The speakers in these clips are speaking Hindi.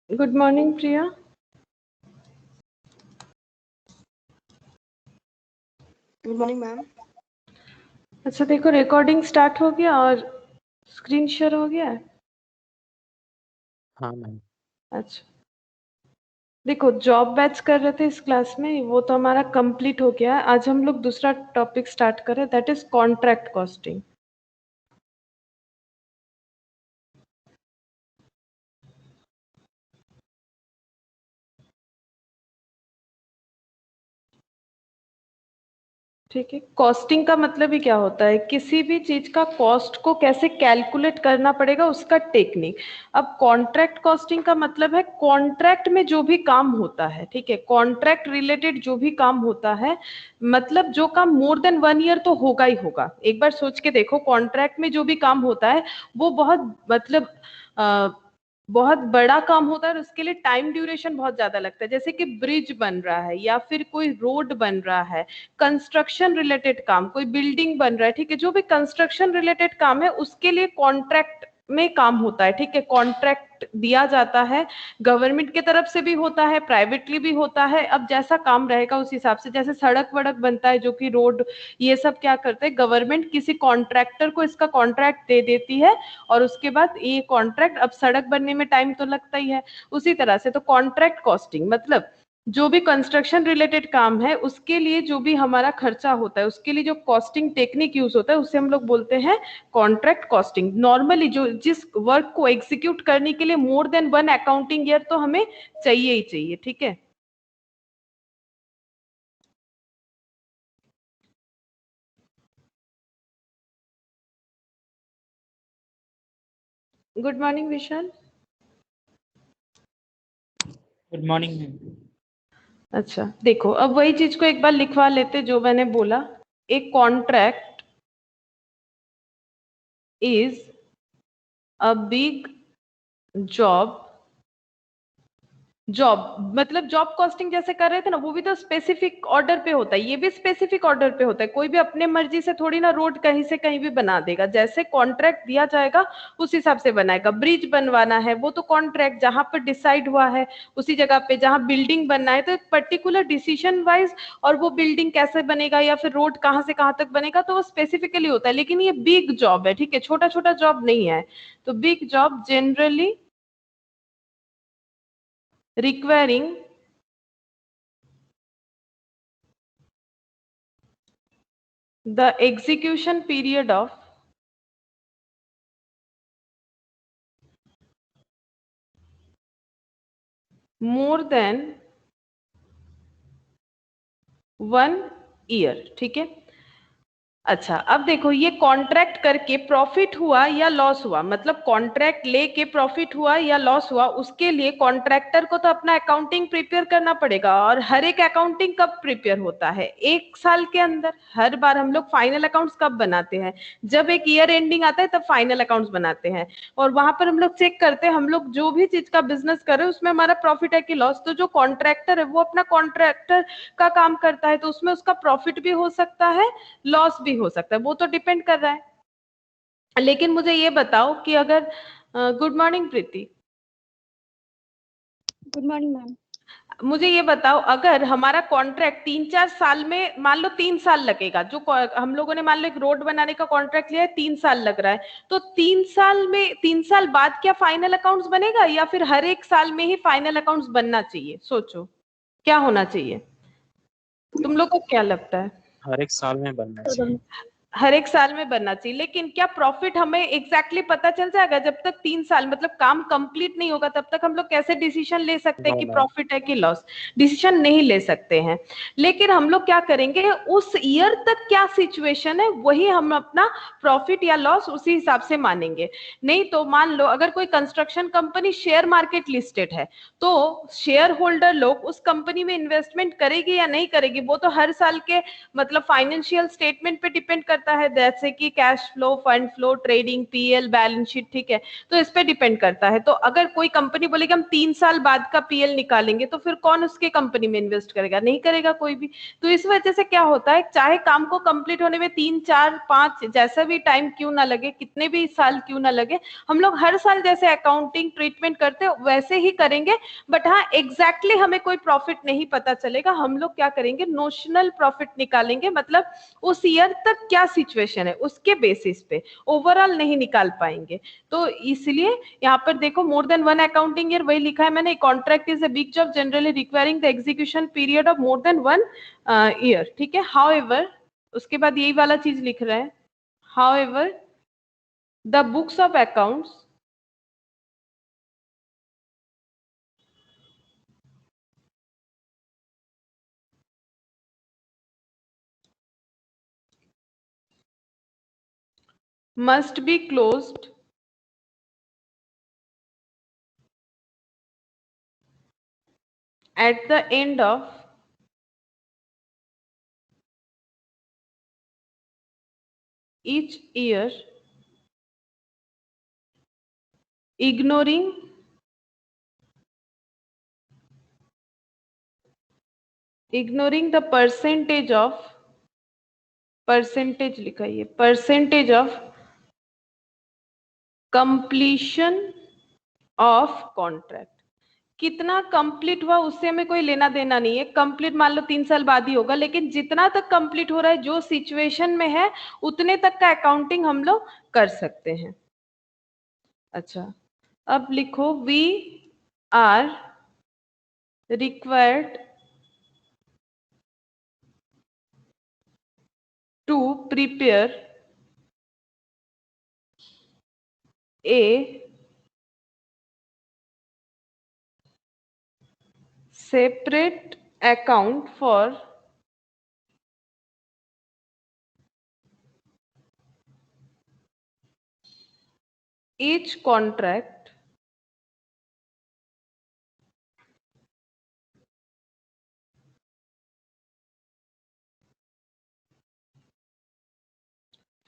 Good morning Priya. Good morning ma'am. अच्छा देखो, रिकॉर्डिंग स्टार्ट हो गया और स्क्रीन शेयर हो गया है। हाँ मैम। अच्छा देखो, जॉब बैच कर रहे थे इस क्लास में, वो तो हमारा कंप्लीट हो गया है। आज हम लोग दूसरा टॉपिक स्टार्ट करें, दैट इज कॉन्ट्रैक्ट कॉस्टिंग। ठीक है, कॉस्टिंग का मतलब ही क्या होता है? किसी भी चीज का कॉस्ट को कैसे कैलकुलेट करना पड़ेगा, उसका टेक्निक। अब कॉन्ट्रैक्ट कॉस्टिंग का मतलब है कॉन्ट्रैक्ट में जो भी काम होता है, ठीक है, कॉन्ट्रैक्ट रिलेटेड जो भी काम होता है, मतलब जो काम मोर देन 1 ईयर तो होगा ही होगा। एक बार सोच के देखो, कॉन्ट्रैक्ट में जो भी काम होता है वो बहुत मतलब बहुत बड़ा काम होता है और उसके लिए टाइम ड्यूरेशन बहुत ज्यादा लगता है। जैसे कि ब्रिज बन रहा है या फिर कोई रोड बन रहा है, कंस्ट्रक्शन रिलेटेड काम, कोई बिल्डिंग बन रहा है, ठीक है, जो भी कंस्ट्रक्शन रिलेटेड काम है उसके लिए कॉन्ट्रैक्ट में काम होता है, ठीक है, कॉन्ट्रैक्ट दिया जाता है। गवर्नमेंट की तरफ से भी होता है, प्राइवेटली भी होता है। अब जैसा काम रहेगा उस हिसाब से, जैसे सड़क वड़क बनता है, जो कि रोड, ये सब क्या करते हैं, गवर्नमेंट किसी कॉन्ट्रैक्टर को इसका कॉन्ट्रैक्ट दे देती है और उसके बाद ये कॉन्ट्रैक्ट, अब सड़क बनने में टाइम तो लगता ही है, उसी तरह से तो कॉन्ट्रैक्ट कॉस्टिंग मतलब जो भी कंस्ट्रक्शन रिलेटेड काम है उसके लिए जो भी हमारा खर्चा होता है, उसके लिए जो कॉस्टिंग टेक्निक यूज होता है, उसे हम लोग बोलते हैं कॉन्ट्रैक्ट कॉस्टिंग। नॉर्मली जो जिस वर्क को एग्जीक्यूट करने के लिए मोर देन 1 अकाउंटिंग ईयर तो हमें चाहिए ही चाहिए, ठीक है। Good morning Vishal. Good morning ma'am. अच्छा देखो, अब वही चीज को एक बार लिखवा लेते जो मैंने बोला। एक contract is a big job. Job मतलब जॉब कॉस्टिंग जैसे कर रहे थे ना, वो भी तो स्पेसिफिक ऑर्डर पे होता है, ये भी स्पेसिफिक ऑर्डर पे होता है। कोई भी अपने मर्जी से थोड़ी ना रोड कहीं से कहीं भी बना देगा, जैसे कॉन्ट्रैक्ट दिया जाएगा उस हिसाब से बनाएगा। ब्रिज बनवाना है वो तो कॉन्ट्रैक्ट जहां पर डिसाइड हुआ है उसी जगह पे, जहां बिल्डिंग बनना है तो एक पर्टिकुलर डिसीजन वाइज, और वो बिल्डिंग कैसे बनेगा या फिर रोड कहाँ से कहाँ तक बनेगा तो वो स्पेसिफिकली होता है। लेकिन ये बिग जॉब है, ठीक है, छोटा छोटा जॉब नहीं है। तो big job generally requiring the execution period of more than 1 year, ठीक है। अच्छा अब देखो, ये कॉन्ट्रैक्ट करके प्रॉफिट हुआ या लॉस हुआ, मतलब कॉन्ट्रैक्ट लेके प्रॉफिट हुआ या लॉस हुआ, उसके लिए कॉन्ट्रैक्टर को तो अपना अकाउंटिंग प्रिपेयर करना पड़ेगा। और हर एक अकाउंटिंग कब प्रिपेयर होता है? 1 साल के अंदर। हर बार हम लोग फाइनल अकाउंट्स कब बनाते हैं? जब एक ईयर एंडिंग आता है तब फाइनल अकाउंट्स बनाते हैं, और वहां पर हम लोग चेक करते हैं हम लोग जो भी चीज का बिजनेस कर रहे हैं उसमें हमारा प्रॉफिट है कि लॉस। तो जो कॉन्ट्रैक्टर है वो अपना कॉन्ट्रैक्टर का काम करता है, तो उसमें उसका प्रॉफिट भी हो सकता है, लॉस भी हो सकता है, वो तो डिपेंड कर रहा है। लेकिन मुझे ये बताओ कि अगर good morning Preeti. Good morning ma'am. मुझे ये बताओ, अगर हमारा कॉन्ट्रैक्ट 3-4 साल में, मान लो 3 साल लगेगा, जो हम लोगों ने मान लो एक रोड बनाने का कॉन्ट्रैक्ट लिया है, 3 साल लग रहा है, तो 3 साल में 3 साल बाद क्या फाइनल अकाउंट्स बनेगा या फिर हर एक साल में ही फाइनल अकाउंट्स बनना चाहिए? सोचो क्या होना चाहिए, तुम लोग को क्या लगता है? हर एक साल में बनना चाहिए। हर एक साल में बनना चाहिए, लेकिन क्या प्रॉफिट हमें एग्जैक्टली पता चल जाएगा? जब तक 3 साल मतलब काम कंप्लीट नहीं होगा तब तक हम लोग कैसे डिसीजन ले सकते हैं कि प्रॉफिट है कि लॉस? डिसीजन नहीं ले सकते हैं। लेकिन हम लोग क्या करेंगे, उस ईयर तक क्या सिचुएशन है वही हम अपना प्रॉफिट या लॉस उसी हिसाब से मानेंगे। नहीं तो मान लो अगर कोई construction company share market listed है, तो शेयर होल्डर लोग उस कंपनी में इन्वेस्टमेंट करेगी या नहीं करेगी वो तो हर साल के मतलब फाइनेंशियल स्टेटमेंट पे डिपेंड करता करता है, जैसे कि cash flow, fund flow, trading, PL, balance sheet, ठीक है, तो इस पे डिपेंड करता है। तो अगर कोई कंपनी बोलेगी हम 3 साल बाद का पीएल निकालेंगे, तो फिर कौन उसके कंपनी में इन्वेस्ट करेगा? नहीं करेगा कोई भी। तो इस वजह से क्या होता है, चाहे काम को कंप्लीट होने में 3, 4, 5 जैसा भी टाइम क्यों ना लगे, कितने भी साल क्यों ना लगे, हम लोग हर साल जैसे अकाउंटिंग ट्रीटमेंट करते वैसे ही करेंगे। बट हाँ, एग्जैक्टली हमें कोई प्रॉफिट नहीं पता चलेगा। हम लोग क्या करेंगे, नोशनल प्रॉफिट निकालेंगे, मतलब उस ईयर तक क्या सिचुएशन है उसके बेसिस पे, ओवरऑल नहीं निकाल पाएंगे। तो इसलिए यहाँ पर देखो, more than one accounting year, वही लिखा है मैंने, contract is a big job generally requiring the execution period of more than one year, ठीक है। हाउएवर, उसके बाद यही वाला चीज लिख रहा है, however the books of accounts must be closed at the end of each year, ignoring the percentage of, percentage लिखा है, percentage of completion of contract. कितना कंप्लीट हुआ उससे हमें कोई लेना देना नहीं है। कंप्लीट मान लो 3 साल बाद ही होगा, लेकिन जितना तक कंप्लीट हो रहा है, जो सिचुएशन में है, उतने तक का अकाउंटिंग हम लोग कर सकते हैं। अच्छा, अब लिखो, we are required to prepare a separate account for each contract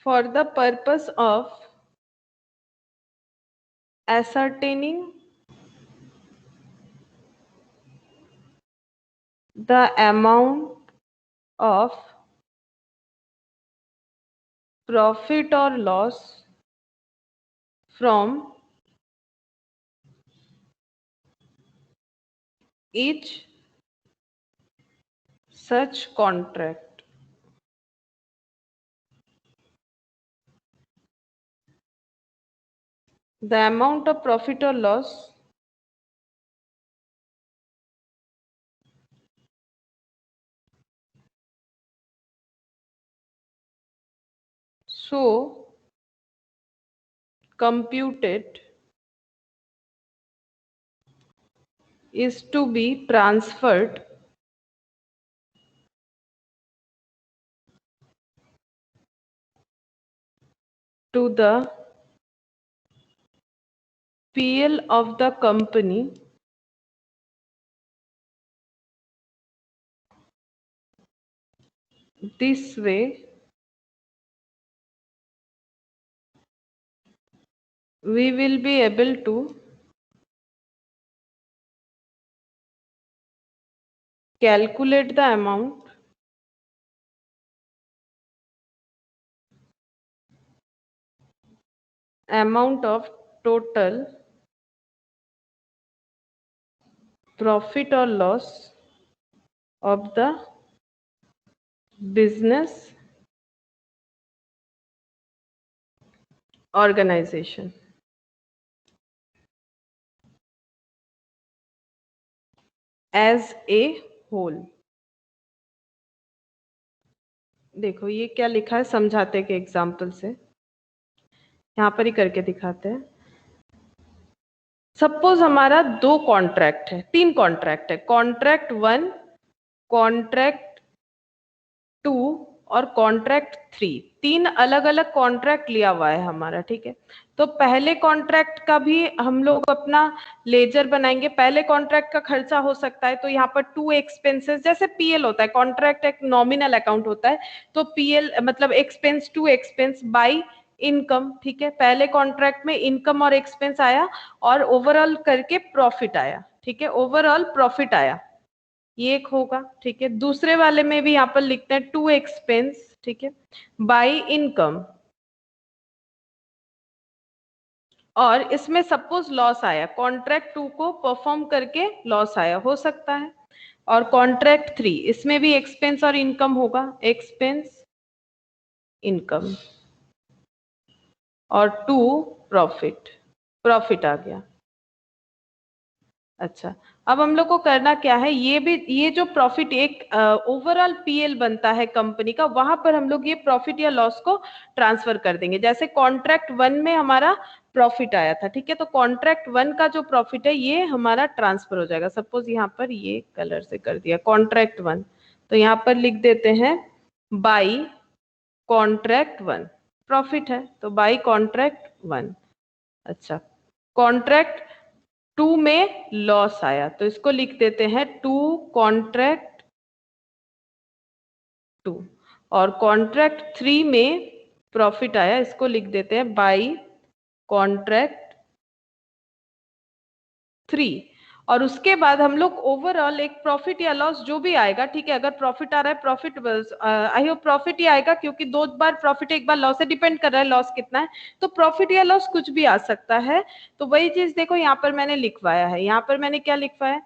for the purpose of ascertaining the amount of profit or loss from each such contract. The amount of profit or loss so computed is to be transferred to the PL of the company this way. We will be able to calculate the amount of total profit or loss of the business organization as a whole. देखो ये क्या लिखा है, समझाते के एग्जाम्पल से, यहां पर ही करके दिखाते हैं। सपोज हमारा 2 कॉन्ट्रैक्ट है, 3 कॉन्ट्रैक्ट है, कॉन्ट्रैक्ट 1, कॉन्ट्रैक्ट 2 और कॉन्ट्रैक्ट 3, 3 अलग अलग कॉन्ट्रैक्ट लिया हुआ है हमारा, ठीक है। तो पहले कॉन्ट्रैक्ट का भी हम लोग अपना लेजर बनाएंगे। पहले कॉन्ट्रैक्ट का खर्चा हो सकता है, तो यहाँ पर 2 एक्सपेंसेस, जैसे पीएल होता है, कॉन्ट्रैक्ट एक नॉमिनल अकाउंट होता है, तो पीएल मतलब expense to expense by income, ठीक है। पहले कॉन्ट्रैक्ट में इनकम और एक्सपेंस आया और ओवरऑल करके प्रॉफिट आया, ठीक है, ओवरऑल प्रॉफिट आया, ये एक होगा, ठीक है। दूसरे वाले में भी यहाँ पर लिखते हैं टू एक्सपेंस, ठीक है, बाय इनकम, और इसमें सपोज लॉस आया, कॉन्ट्रैक्ट 2 को परफॉर्म करके लॉस आया, हो सकता है। और कॉन्ट्रैक्ट 3, इसमें भी एक्सपेंस और इनकम होगा, एक्सपेंस इनकम, और 2 प्रॉफिट, प्रॉफिट आ गया। अच्छा, अब हम लोग को करना क्या है, ये जो प्रॉफिट एक ओवरऑल पीएल बनता है कंपनी का, वहां पर हम लोग ये प्रॉफिट या लॉस को ट्रांसफर कर देंगे। जैसे कॉन्ट्रैक्ट 1 में हमारा प्रॉफिट आया था, ठीक है, तो कॉन्ट्रैक्ट 1 का जो प्रॉफिट है ये हमारा ट्रांसफर हो जाएगा। सपोज यहाँ पर ये कलर से कर दिया कॉन्ट्रैक्ट 1, तो यहाँ पर लिख देते हैं बाई कॉन्ट्रैक्ट 1, प्रॉफिट है तो बाई कॉन्ट्रैक्ट 1। अच्छा, कॉन्ट्रैक्ट 2 में लॉस आया, तो इसको लिख देते हैं 2 कॉन्ट्रैक्ट 2, और कॉन्ट्रैक्ट 3 में प्रॉफिट आया, इसको लिख देते हैं बाई कॉन्ट्रैक्ट 3। और उसके बाद हम लोग ओवरऑल एक प्रॉफिट या लॉस जो भी आएगा, ठीक है, अगर प्रॉफिट आ रहा है प्रॉफिट, आई होप प्रॉफिट ही आएगा, क्योंकि 2 बार प्रॉफिट एक बार लॉस से डिपेंड कर रहा है लॉस कितना है, तो प्रॉफिट या लॉस कुछ भी आ सकता है। तो वही चीज देखो यहाँ पर मैंने लिखवाया है, यहाँ पर मैंने क्या लिखवाया है,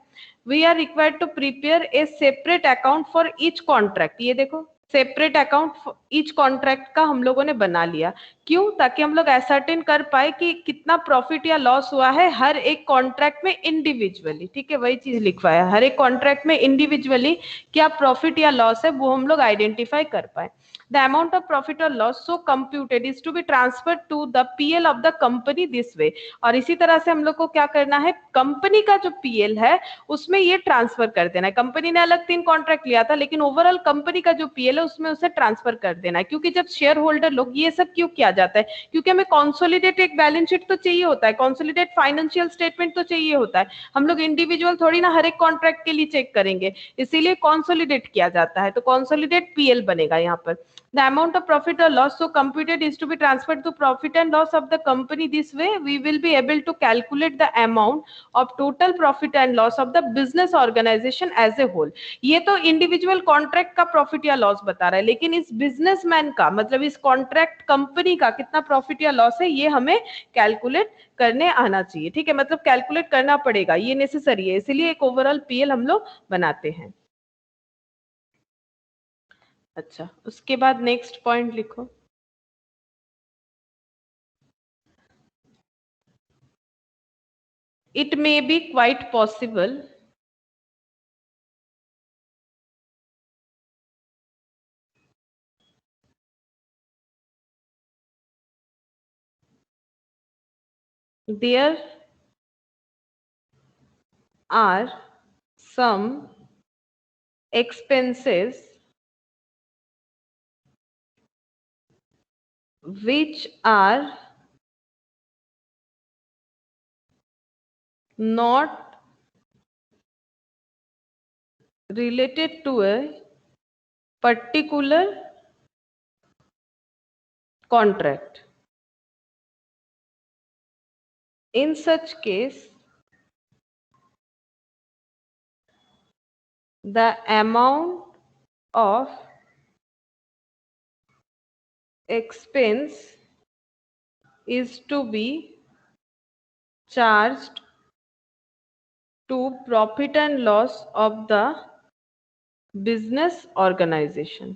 we are required to prepare a separate account for each contract. ये देखो सेपरेट अकाउंट ईच कॉन्ट्रैक्ट का हम लोगों ने बना लिया, क्यों, ताकि हम लोग एसर्टेन कर पाए कि कितना प्रॉफिट या लॉस हुआ है हर एक कॉन्ट्रैक्ट में इंडिविजुअली, ठीक है, वही चीज लिखवाया, हर एक कॉन्ट्रैक्ट में इंडिविजुअली क्या प्रॉफिट या लॉस है वो हम लोग आइडेंटिफाई कर पाए। The amount of profit or loss so computed is to be transferred to the PL of the company this way। और इसी तरह से हम लोग को क्या करना है, कंपनी का जो PL है उसमें ये ट्रांसफर कर देना है। कंपनी ने अलग 3 कॉन्ट्रैक्ट लिया था, लेकिन ओवरऑल कंपनी का जो PL है उसमें उसे ट्रांसफर कर देना है। क्योंकि जब शेयर होल्डर लोग, ये सब क्यों किया जाता है, क्योंकि हमें कॉन्सोलिडेट एक बैलेंस शीट तो चाहिए होता है, कॉन्सोलिडेट फाइनेंशियल स्टेटमेंट तो चाहिए होता है, हम लोग इंडिविजुअल थोड़ी ना हर एक कॉन्ट्रैक्ट के लिए चेक करेंगे, इसीलिए कॉन्सोलिडेट किया जाता है, तो कॉन्सोलिडेट PL बनेगा यहाँ पर। The amount of profit or loss so computed is to be transferred to profit and loss of the company this way we will be able to calculate the amount of total profit and loss of the business organization as a whole। ये तो इंडिविजुअल कॉन्ट्रैक्ट का प्रॉफिट या लॉस बता रहा है, लेकिन इस बिजनेसमैन का मतलब इस कॉन्ट्रैक्ट कंपनी का कितना प्रॉफिट या लॉस है ये हमें कैलकुलेट करने आना चाहिए, ठीक है, मतलब कैलकुलेट करना पड़ेगा, ये नेसेसरी है, इसीलिए एक ओवरऑल PL हम लोग बनाते हैं। अच्छा, उसके बाद नेक्स्ट पॉइंट लिखो, it may be quite possible there are some expenses which are not related to a particular contract। In such case, the amount of expense is to be charged to profit and loss of the business organization।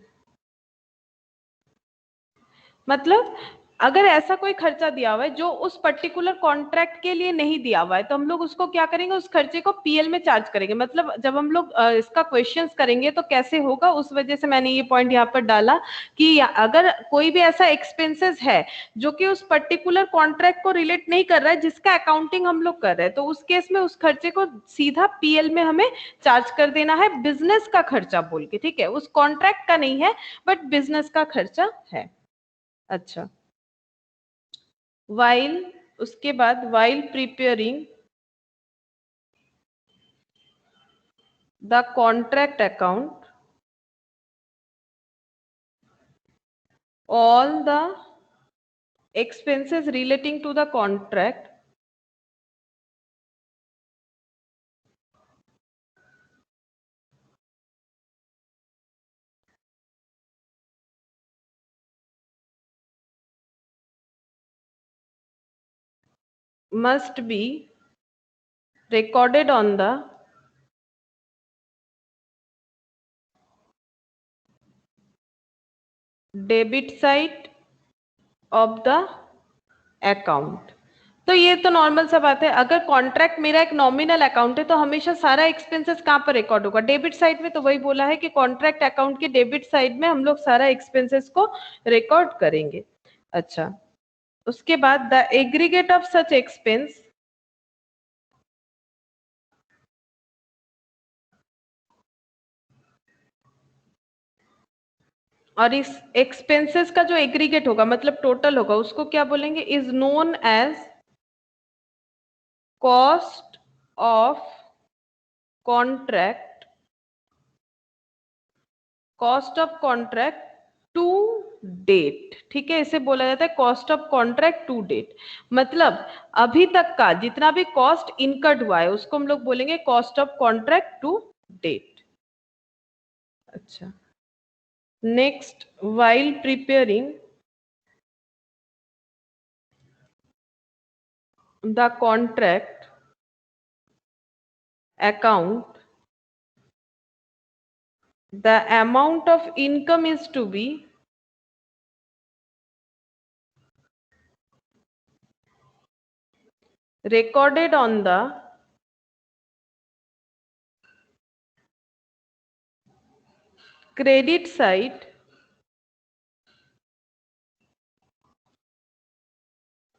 मतलब अगर ऐसा कोई खर्चा दिया हुआ है जो उस पर्टिकुलर कॉन्ट्रैक्ट के लिए नहीं दिया हुआ है तो हम लोग उसको क्या करेंगे, उस खर्चे को पीएल में चार्ज करेंगे। मतलब जब हम लोग इसका क्वेश्चंस करेंगे तो कैसे होगा, उस वजह से मैंने ये पॉइंट यहाँ पर डाला कि अगर कोई भी ऐसा एक्सपेंसेस है जो कि उस पर्टिकुलर कॉन्ट्रैक्ट को रिलेट नहीं कर रहा है, जिसका अकाउंटिंग हम लोग कर रहे हैं, तो उस केस में उस खर्चे को सीधा पीएल में हमें चार्ज कर देना है, बिजनेस का खर्चा बोल के, ठीक है, उस कॉन्ट्रैक्ट का नहीं है बट बिजनेस का खर्चा है। अच्छा, while, उसके बाद while preparing the contract account, all the expenses relating to the contract must be recorded on the debit side of the account। तो ये तो नॉर्मल सा बात है, अगर कॉन्ट्रैक्ट मेरा एक नॉमिनल अकाउंट है तो हमेशा सारा एक्सपेंसेस कहाँ पर रिकॉर्ड होगा, डेबिट साइड में। तो वही बोला है कि कॉन्ट्रैक्ट अकाउंट के डेबिट साइड में हम लोग सारा एक्सपेंसेस को रिकॉर्ड करेंगे। अच्छा, उसके बाद the aggregate of such expense और इस एक्सपेंसेस का जो एग्रीगेट होगा मतलब टोटल होगा उसको क्या बोलेंगे, is known as cost of contract, cost of contract to date. ठीक है, इसे बोला जाता है cost of contract to date. मतलब अभी तक का जितना भी कॉस्ट इनकर्ड हुआ है उसको हम लोग बोलेंगे cost of contract to date. अच्छा, next, while preparing the contract account, the amount of income is to be recorded on the credit side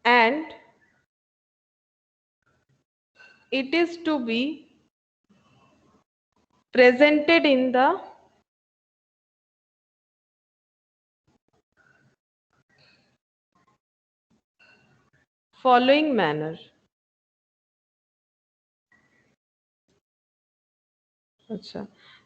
and it is to be presented in the following manner। अच्छा,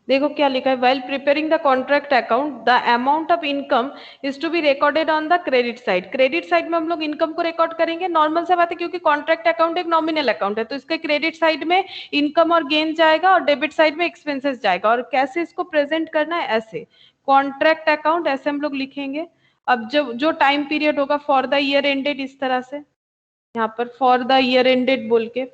देखो क्या लिखा है, while preparing the contract account the amount of income is to be recorded on the credit side। Credit side में हम लोग इनकम को रिकॉर्ड करेंगे, नॉर्मल सा बात है क्योंकि कॉन्ट्रैक्ट अकाउंट एक नॉमिनल अकाउंट है तो इसके क्रेडिट साइड में इनकम और गेन जाएगा और डेबिट साइड में एक्सपेंसेस जाएगा। और कैसे इसको प्रेजेंट करना है, ऐसे कॉन्ट्रैक्ट अकाउंट ऐसे हम लोग लिखेंगे। अब जब जो टाइम पीरियड होगा फॉर द ईयर एंडेड, इस तरह से यहाँ पर फॉर द ईयर एंडेड बोल के,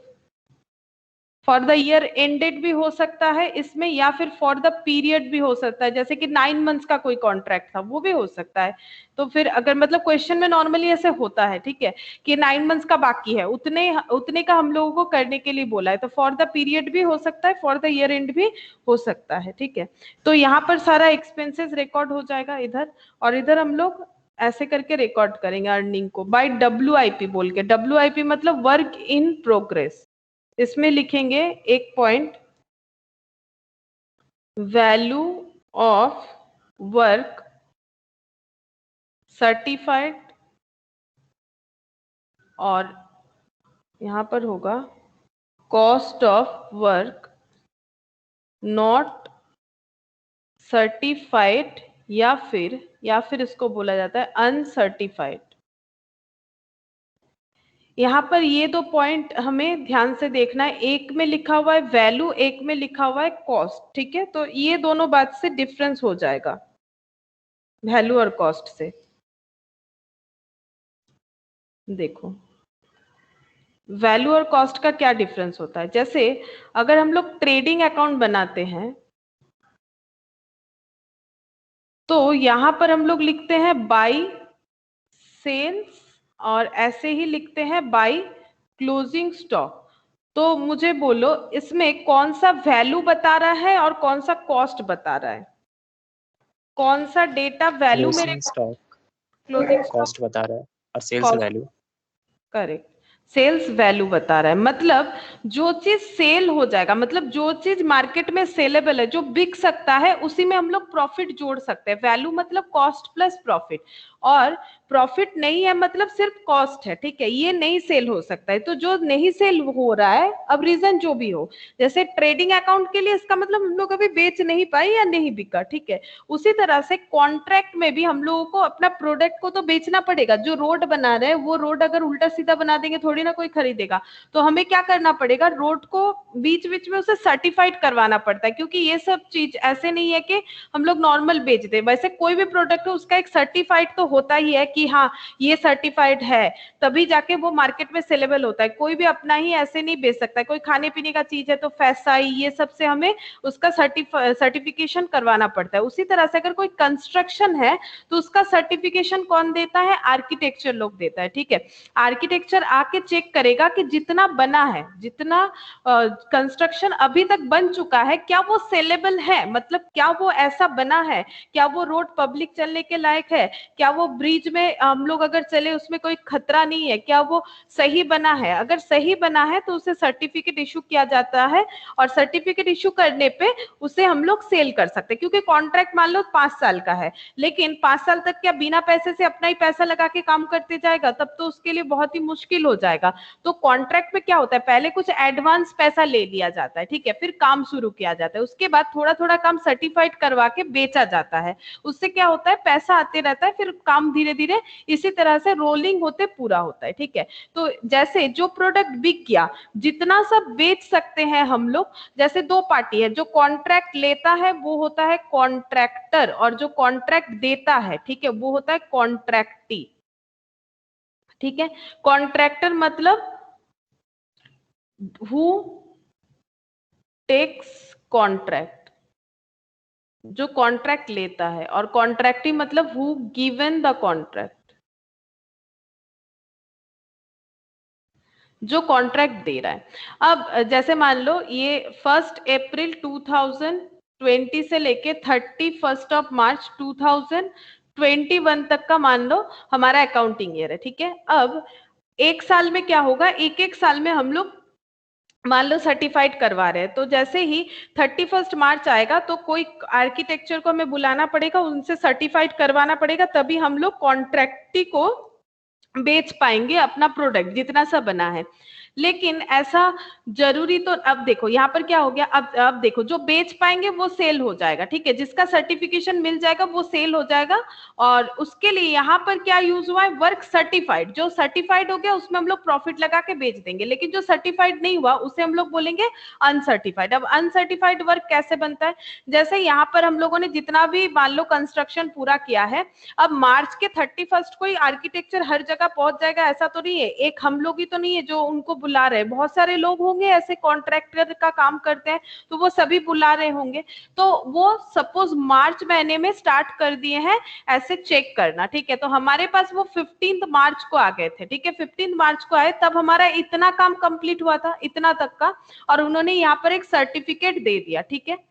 फॉर द ईयर एंडेड भी हो सकता है इसमें या फिर फॉर द पीरियड भी हो सकता है, जैसे कि 9 मंथ्स का कोई कॉन्ट्रैक्ट था वो भी हो सकता है। तो फिर अगर मतलब क्वेश्चन में नॉर्मली ऐसे होता है, ठीक है, कि 9 मंथ्स का बाकी है, उतने का हम लोगों को करने के लिए बोला है, तो फॉर द पीरियड भी हो सकता है, फॉर द ईयर एंड भी हो सकता है। ठीक है, तो यहाँ पर सारा एक्सपेंसेस रिकॉर्ड हो जाएगा इधर, और इधर हम लोग ऐसे करके रिकॉर्ड करेंगे अर्निंग को बाय WIP बोल के। WIP मतलब वर्क इन प्रोग्रेस। इसमें लिखेंगे एक point, value of work certified, और यहां पर होगा cost of work not certified, या फिर इसको बोला जाता है अनसर्टिफाइड। यहाँ पर ये दो पॉइंट हमें ध्यान से देखना है, एक में लिखा हुआ है वैल्यू, एक में लिखा हुआ है कॉस्ट। ठीक है, तो ये दोनों बात से डिफरेंस हो जाएगा वैल्यू और कॉस्ट से। देखो वैल्यू और कॉस्ट का क्या डिफरेंस होता है, जैसे अगर हम लोग ट्रेडिंग अकाउंट बनाते हैं तो यहां पर हम लोग लिखते हैं बाई सेल्स और ऐसे ही लिखते हैं बाय क्लोजिंग स्टॉक। तो मुझे बोलो इसमें कौन सा वैल्यू बता रहा है और कौन सा कॉस्ट बता रहा है? कौन सा डेटा वैल्यू मेरे closing stock closing stock cost बता रहा है और sales value correct, sales value बता रहा है। मतलब जो चीज सेल हो जाएगा, मतलब जो चीज मार्केट में सेलेबल है, जो बिक सकता है, उसी में हम लोग प्रॉफिट जोड़ सकते हैं। वैल्यू मतलब कॉस्ट प्लस प्रॉफिट, और प्रॉफिट नहीं है मतलब सिर्फ कॉस्ट है, ठीक है, ये नहीं सेल हो सकता है। तो जो नहीं सेल हो रहा है, अब रीजन जो भी हो, जैसे ट्रेडिंग अकाउंट के लिए इसका मतलब हम लोग अभी बेच नहीं पाए या नहीं बिका, ठीक है। उसी तरह से कॉन्ट्रैक्ट में भी हम लोगों को अपना प्रोडक्ट को तो बेचना पड़ेगा। जो रोड बना रहे हैं वो रोड अगर उल्टा सीधा बना देंगे थोड़ी ना कोई खरीदेगा। तो हमें क्या करना पड़ेगा, रोड को बीच बीच में उसे सर्टिफाइड करवाना पड़ता है, क्योंकि ये सब चीज ऐसे नहीं है कि हम लोग नॉर्मल बेच दे। वैसे कोई भी प्रोडक्ट हो उसका एक सर्टिफाइड तो होता ही है कि हाँ ये सर्टिफाइड है, तभी जाके वो मार्केट में सेलेबल होता है। कोई भी अपना ही ऐसे नहीं बेच सकता है। कोई खाने पीने का चीज है तो फैसाई ये सब से हमें उसका सर्टिफिकेशन करवाना पड़ता है। उसी तरह से अगर कोई कंस्ट्रक्शन है तो उसका सर्टिफिकेशन कौन देता है? आर्किटेक्चर लोग देता है, ठीक है। आर्किटेक्चर आके चेक करेगा कि जितना बना है, जितना कंस्ट्रक्शन अभी तक बन चुका है, क्या वो सेलेबल है, मतलब क्या वो ऐसा बना है, क्या वो रोड पब्लिक चलने के लायक है, क्या वो ब्रिज में हम लोग अगर चले उसमें कोई खतरा नहीं है, क्या वो सही बना है। अगर सही बना है तो उसे सर्टिफिकेट इशू किया जाता है, और सर्टिफिकेट इशू करने पे उसे हम लोग सेल कर सकते हैं। क्योंकि कॉन्ट्रैक्ट मान लो 5 साल का है, लेकिन 5 साल तक क्या बिना पैसे से अपना ही पैसा लगा के काम करते जाएगा? तब तो उसके लिए बहुत ही मुश्किल हो जाएगा। तो कॉन्ट्रैक्ट में क्या होता है, पहले कुछ एडवांस पैसा ले लिया जाता है, ठीक है, फिर काम शुरू किया जाता है, उसके बाद थोड़ा थोड़ा काम सर्टिफाइड करवा के बेचा जाता है। उससे क्या होता है, पैसा आते रहता है, फिर काम धीरे धीरे इसी तरह से रोलिंग होते पूरा होता है, ठीक है। तो जैसे जो प्रोडक्ट बिक गया, जितना सब बेच सकते हैं हम लोग, जैसे दो पार्टी है, जो कॉन्ट्रैक्ट लेता है वो होता है कॉन्ट्रैक्टर, और जो कॉन्ट्रैक्ट देता है, ठीक है, वो होता है कॉन्ट्रैक्टी, ठीक है। कॉन्ट्रैक्टर मतलब हु टेक्स कॉन्ट्रैक्ट, जो कॉन्ट्रैक्ट लेता है, और कॉन्ट्रैक्टी मतलब हु गिवन द कॉन्ट्रैक्ट, जो कॉन्ट्रैक्ट दे रहा है। अब जैसे मान लो ये 1 अप्रैल 2020 से लेके 31 मार्च 2021 तक का मान लो हमारा अकाउंटिंग ईयर है, ठीक है। अब एक साल में क्या होगा, एक एक साल में हम लोग मान लो सर्टिफाइड करवा रहे हैं, तो जैसे ही 31 मार्च आएगा तो कोई आर्किटेक्चर को हमें बुलाना पड़ेगा, उनसे सर्टिफाइड करवाना पड़ेगा, तभी हम लोग कॉन्ट्रैक्टी को बेच पाएंगे अपना प्रोडक्ट जितना सा बना है। लेकिन ऐसा जरूरी तो, अब देखो यहाँ पर क्या हो गया, अब देखो जो बेच पाएंगे वो सेल हो जाएगा, ठीक है, जिसका सर्टिफिकेशन मिल जाएगा वो सेल हो जाएगा। और उसके लिए यहाँ पर क्या यूज हुआ है, वर्क सर्टिफाइड। जो सर्टिफाइड हो गया उसमें हम लोग प्रॉफिट लगा के बेच देंगे, लेकिन जो सर्टिफाइड नहीं हुआ उसे हम लोग बोलेंगे अनसर्टिफाइड। अब अनसर्टिफाइड वर्क कैसे बनता है, जैसे यहाँ पर हम लोगों ने जितना भी मान लो कंस्ट्रक्शन पूरा किया है, अब मार्च के 31 को ही आर्किटेक्चर हर जगह पहुंच जाएगा ऐसा तो नहीं है। एक हम लोग ही तो नहीं है जो उनको बुला रहे हैं, बहुत सारे लोग होंगे ऐसे कॉन्ट्रैक्टर का काम करते हैं, तो वो सभी बुला रहे होंगे। तो वो सपोज मार्च महीने में स्टार्ट कर दिए हैं ऐसे चेक करना, ठीक है। तो हमारे पास वो 15 मार्च को आ गए थे, ठीक है, 15 मार्च को आए, तब हमारा इतना काम कंप्लीट हुआ था, इतना तक का, और उन्होंने यहाँ पर एक सर्टिफिकेट दे दिया, ठीक है,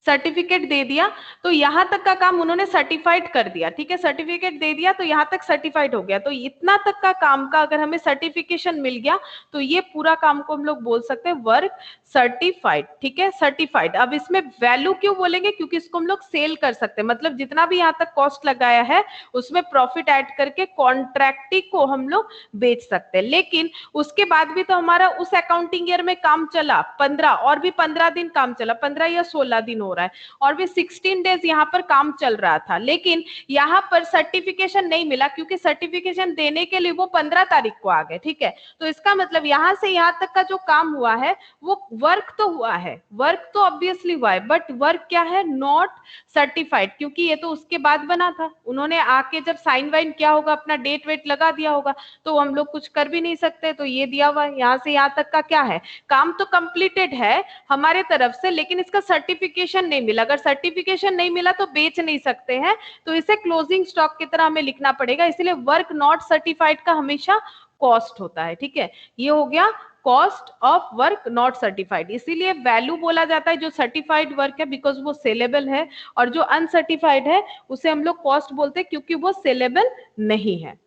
सर्टिफिकेट दे दिया, तो यहां तक का काम उन्होंने सर्टिफाइड कर दिया, ठीक है, सर्टिफिकेट दे दिया तो यहां तक सर्टिफाइड हो गया। तो इतना तक का काम का अगर हमें सर्टिफिकेशन मिल गया तो ये पूरा काम को हम लोग बोल सकते हैं वर्क सर्टिफाइड, ठीक है, सर्टिफाइड। अब इसमें वैल्यू क्यों बोलेंगे, क्योंकि इसको हम लोग सेल कर सकते हैं, मतलब जितना भी यहाँ तक कॉस्ट लगाया है उसमें प्रॉफिट ऐड करके कॉन्ट्रैक्टी को हम लोग बेच सकते हैं। लेकिन उसके बाद भी तो हमारा उस अकाउंटिंग ईयर में काम चला 15, और भी 15 दिन काम चला, 15 या 16 दिन हो रहा है, और भी 16 डेज यहाँ पर काम चल रहा था, लेकिन यहाँ पर सर्टिफिकेशन नहीं मिला, क्योंकि सर्टिफिकेशन देने के लिए वो 15 तारीख को आ गए, ठीक है। तो इसका मतलब यहाँ से यहाँ तक का जो काम हुआ है वो वर्क तो हुआ है, वर्क तो ऑब्वियसली हुआ है, बट वर्क क्या है, नॉट सर्टिफाइड, क्योंकि ये तो उसके बाद बना था। उन्होंने आके जब साइन वाइन किया होगा, अपना डेट वेट लगा दिया होगा, तो हम लोग कुछ कर भी नहीं सकते। तो ये दिया हुआ यहाँ से यहाँ तक का क्या है, काम तो कंप्लीटेड है हमारे तरफ से, लेकिन इसका सर्टिफिकेशन सर्टिफिकेशन नहीं मिला, अगर सर्टिफिकेशन नहीं मिला तो बेच नहीं सकते हैं, तो इसे क्लोजिंग स्टॉक की तरह हमें लिखना पड़ेगा, इसलिए वर्क नॉट सर्टिफाइड का हमेशा कॉस्ट होता है, ठीक है। ये हो गया cost of work not certified, इसीलिए वैल्यू बोला जाता है जो सर्टिफाइड वर्क है बिकॉज वो सेलेबल है, और जो अनसर्टिफाइड है उसे हम लोग कॉस्ट बोलते हैं क्योंकि वो सेलेबल नहीं है।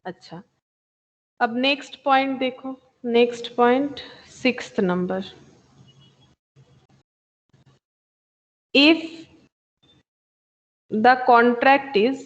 अच्छा, अब नेक्स्ट पॉइंट देखो, next point 6th number, if the contract is